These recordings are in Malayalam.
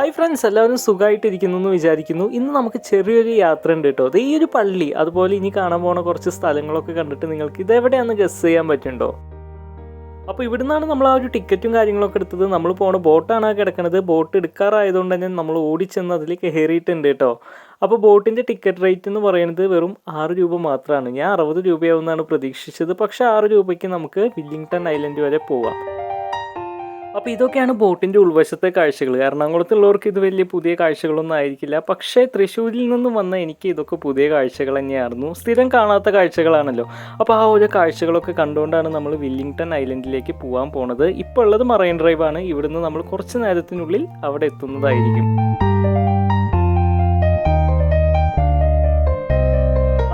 ഹായ് ഫ്രണ്ട്സ്, എല്ലാവരും സുഖമായിട്ടിരിക്കുന്നു എന്ന് വിചാരിക്കുന്നു. ഇന്ന് നമുക്ക് ചെറിയൊരു യാത്ര ഉണ്ട് കേട്ടോ. അത് ഈ ഒരു പള്ളി, അതുപോലെ ഇനി കാണാൻ പോണ കുറച്ച് സ്ഥലങ്ങളൊക്കെ കണ്ടിട്ട് നിങ്ങൾക്ക് ഇതെവിടെയാണെന്ന് ഗസ് ചെയ്യാൻ പറ്റുന്നുണ്ടോ? അപ്പോൾ ഇവിടുന്നാണ് നമ്മൾ ആ ഒരു ടിക്കറ്റും കാര്യങ്ങളൊക്കെ എടുത്തത്. നമ്മൾ പോണ ബോട്ടാണ് കിടക്കുന്നത്. ബോട്ട് എടുക്കാറായതുകൊണ്ട് തന്നെ നമ്മൾ ഓടിച്ചെന്ന് അതിൽ കയറിയിട്ടുണ്ട് കേട്ടോ. അപ്പോൾ ബോട്ടിൻ്റെ ടിക്കറ്റ് റേറ്റ് എന്ന് പറയുന്നത് വെറും 6 രൂപ മാത്രമാണ്. ഞാൻ 60 രൂപയാവുമെന്നാണ് പ്രതീക്ഷിച്ചത്. പക്ഷേ 6 രൂപയ്ക്ക് നമുക്ക് വില്ലിംഗ്ടൺ ഐലൻഡ് വരെ പോവാം. അപ്പോൾ ഇതൊക്കെയാണ് ബോട്ടിൻ്റെ ഉൾവശത്തെ കാഴ്ചകൾ. എറണാകുളത്തുള്ളവർക്ക് ഇത് വലിയ പുതിയ കാഴ്ചകളൊന്നും ആയിരിക്കില്ല. പക്ഷേ തൃശ്ശൂരിൽ നിന്നും വന്ന എനിക്ക് ഇതൊക്കെ പുതിയ കാഴ്ചകൾ തന്നെയായിരുന്നു. സ്ഥിരം കാണാത്ത കാഴ്ചകളാണല്ലോ. അപ്പോൾ ആ ഓരോ കാഴ്ചകളൊക്കെ കണ്ടുകൊണ്ടാണ് നമ്മൾ വില്ലിംഗ്ടൺ ഐലൻഡിലേക്ക് പോകാൻ പോണത്. ഇപ്പോൾ ഉള്ളത് മറൈൻ ഡ്രൈവാണ്. ഇവിടുന്ന് നമ്മൾ കുറച്ച് നേരത്തിനുള്ളിൽ അവിടെ എത്തുന്നതായിരിക്കും.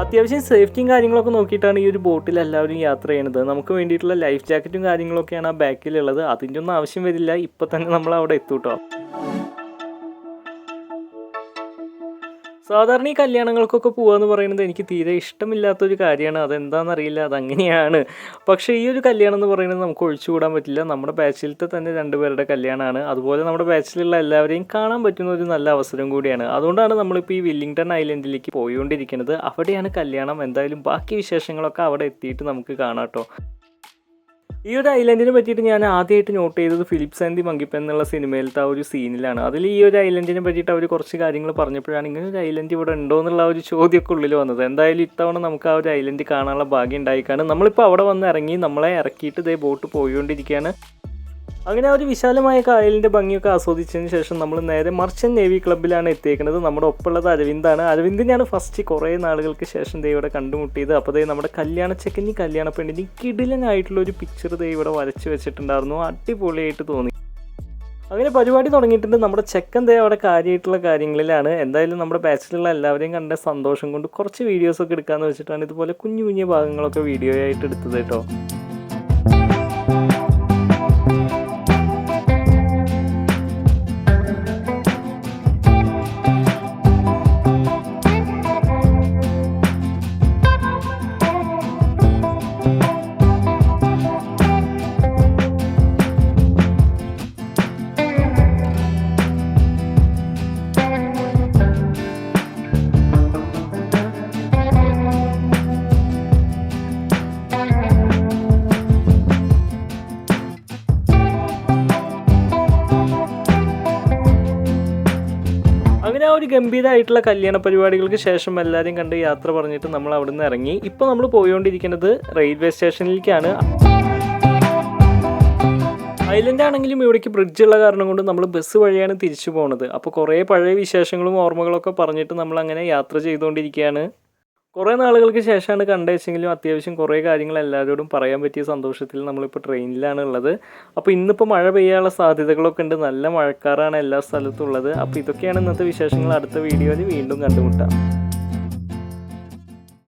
അത്യാവശ്യം സേഫ്റ്റിയും കാര്യങ്ങളൊക്കെ നോക്കിയിട്ടാണ് ഈ ഒരു ബോട്ടിൽ എല്ലാവരും യാത്ര ചെയ്യുന്നത്. നമുക്ക് വേണ്ടിയിട്ടുള്ള ലൈഫ് ജാക്കറ്റും കാര്യങ്ങളൊക്കെയാണ് ആ ബാക്കിലുള്ളത്. അതിൻ്റെ ഒന്നും ആവശ്യം വരില്ല. ഇപ്പം തന്നെ നമ്മൾ അവിടെ എത്തും കേട്ടോ. സാധാരണ ഈ കല്യാണങ്ങൾക്കൊക്കെ പോകുകയെന്ന് പറയുന്നത് എനിക്ക് തീരെ ഇഷ്ടമില്ലാത്തൊരു കാര്യമാണ്. അതെന്താണെന്നറിയില്ല, അതങ്ങനെയാണ്. പക്ഷേ ഈ ഒരു കല്യാണം എന്ന് പറയുന്നത് നമുക്ക് ഒഴിച്ചുകൂടാൻ പറ്റില്ല. നമ്മുടെ ബാച്ചിലത്തെ തന്നെ 2 പേരുടെ കല്യാണമാണ്. അതുപോലെ നമ്മുടെ ബാച്ചിലുള്ള എല്ലാവരെയും കാണാൻ പറ്റുന്ന ഒരു നല്ല അവസരം കൂടിയാണ്. അതുകൊണ്ടാണ് നമ്മളിപ്പോൾ ഈ വില്ലിംഗ്ടൺ ഐലൻഡിലേക്ക് പോയിക്കൊണ്ടിരിക്കുന്നത്. അവിടെയാണ് കല്യാണം. എന്തായാലും ബാക്കി വിശേഷങ്ങളൊക്കെ അവിടെ എത്തിയിട്ട് നമുക്ക് കാണാം കേട്ടോ. ഈ ഒരു ഐലൻഡിനെ പറ്റിയിട്ട് ഞാൻ ആദ്യമായിട്ട് നോട്ട് ചെയ്തത് Philips and the monkey pen എന്നുള്ള സിനിമയിലത്തെ ആ ഒരു സീനിലാണ്. അതിൽ ഈ ഒരു ഐലൻഡിനെ പറ്റിയിട്ട് അവർ കുറച്ച് കാര്യങ്ങൾ പറഞ്ഞപ്പോഴാണ് ഇങ്ങനെ ഒരു ഐലൻഡ് ഇവിടെ ഉണ്ടോ എന്നുള്ള ഒരു ചോദ്യമൊക്കെ ഉള്ളിൽ വന്നത്. എന്തായാലും ഇത്തവണ നമുക്ക് ആ ഒരു ഐലൻഡ് കാണാനുള്ള ഭാഗ്യം ഉണ്ടായിക്കാണ്. നമ്മളിപ്പോൾ അവിടെ വന്ന് ഇറങ്ങി, നമ്മളെ ഇറക്കിയിട്ട് ഇതേ ബോട്ട് പോയിക്കൊണ്ടിരിക്കുകയാണ്. അങ്ങനെ ആ ഒരു വിശാലമായ കായലിൻ്റെ ഭംഗിയൊക്കെ ആസ്വദിച്ചതിന് ശേഷം നമ്മൾ നേരെ മർച്ചൻ്റ് നേവി ക്ലബ്ബിലാണ് എത്തിയേക്കുന്നത്. നമ്മുടെ ഒപ്പമുള്ളത് അരവിന്ദാണ്. അരവിന്ദിനെയാണ് ഫസ്റ്റ് കുറേ നാളുകൾക്ക് ശേഷം ഇവിടെ കണ്ടുമുട്ടിയത്. അപ്പോൾ നമ്മുടെ കല്യാണ ചെക്കനി കല്യാണ പെണ്ണിന് കിടിലനായിട്ടുള്ളൊരു പിക്ചർ ഇവിടെ വരച്ച് വെച്ചിട്ടുണ്ടായിരുന്നു. അടിപൊളിയായിട്ട് തോന്നി. അങ്ങനെ പരിപാടി തുടങ്ങിയിട്ടുണ്ട്. നമ്മുടെ ചെക്കൻ അവിടെ കാര്യമായിട്ടുള്ള കാര്യങ്ങളിലാണ്. എന്തായാലും നമ്മുടെ ബാച്ചിലുള്ള എല്ലാവരെയും കണ്ട സന്തോഷം കൊണ്ട് കുറച്ച് വീഡിയോസൊക്കെ എടുക്കാമെന്ന് വെച്ചിട്ടാണ് ഇതുപോലെ കുഞ്ഞു കുഞ്ഞു ഭാഗങ്ങളൊക്കെ വീഡിയോ ആയിട്ട് എടുത്തത് കേട്ടോ. അങ്ങനെ ആ ഒരു ഗംഭീരമായിട്ടുള്ള കല്യാണ പരിപാടികൾക്ക് ശേഷം എല്ലാവരെയും കണ്ട് യാത്ര പറഞ്ഞിട്ട് നമ്മൾ അവിടെ നിന്ന് ഇറങ്ങി. ഇപ്പോൾ നമ്മൾ പോയിക്കൊണ്ടിരിക്കുന്നത് റെയിൽവേ സ്റ്റേഷനിലേക്കാണ്. ഐലൻഡ് ആണെങ്കിലും ഇവിടേക്ക് ബ്രിഡ്ജുള്ള കാരണം കൊണ്ട് നമ്മൾ ബസ് വഴിയാണ് തിരിച്ചു പോകുന്നത്. അപ്പോൾ കുറേ പഴയ വിശേഷങ്ങളും ഓർമ്മകളൊക്കെ പറഞ്ഞിട്ട് നമ്മൾ അങ്ങനെ യാത്ര ചെയ്തുകൊണ്ടിരിക്കുകയാണ്. കുറേ നാളുകൾക്ക് ശേഷമാണ് കണ്ടുവെച്ചെങ്കിലും അത്യാവശ്യം കുറേ കാര്യങ്ങൾ എല്ലാവരോടും പറയാൻ പറ്റിയ സന്തോഷത്തിൽ നമ്മളിപ്പോൾ ട്രെയിനിലാണ് ഉള്ളത്. അപ്പോൾ ഇന്നിപ്പോൾ മഴ പെയ്യാനുള്ള സാധ്യതകളൊക്കെ ഉണ്ട്. നല്ല മഴക്കാറാണ് എല്ലാ സ്ഥലത്തും ഉള്ളത്. അപ്പോൾ ഇതൊക്കെയാണ് ഇന്നത്തെ വിശേഷങ്ങൾ. അടുത്ത വീഡിയോയിൽ വീണ്ടും കണ്ടുമുട്ടാം.